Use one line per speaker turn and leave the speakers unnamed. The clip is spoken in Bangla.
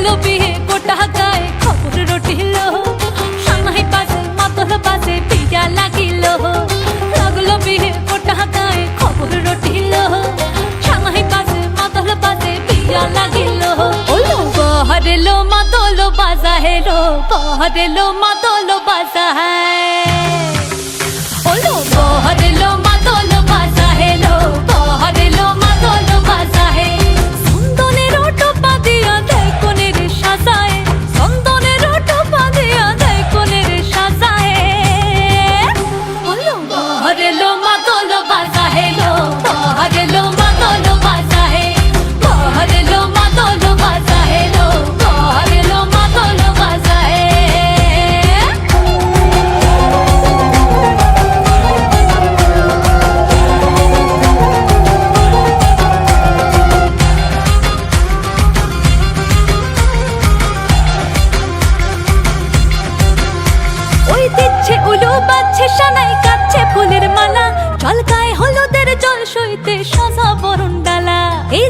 লাগলো বিয়ে গোটা গায়ে খবর রটিল, সানাই বাজে মাতল বাজে বিয়া লাগিল। লাগলো বিয়ে গোটা গায়ে খবর রটিল, সানাই বাজে মাতল বাজে বিয়া লাগিল। ওলো বহরেলো মাতল বাজা হেলো, বহরেলো মাতল বাজা হে। ওলো বহরেলো মাতল বাজা হেলো, বহরেলো মাতল বাজা হে। চন্দনের টোপা দিয়া দেয় কোনের সাজায়, চন্দনের টোপা দিয়া দেয় কোনের সাজায়। ওলো বহরেলো মাতল বাজা হেলো, বহরেলো মাতল বাজা হে। বহরেলো মাতল বাজা হেলো, বহরেলো মাতল বাজা হে। ওই দিচ্ছে উলু বাজছে সানাই কাচ্ছে ফুলের মালা, জল গায়ে হলুদের জল সইতে সাজা বরণ ডালা। এই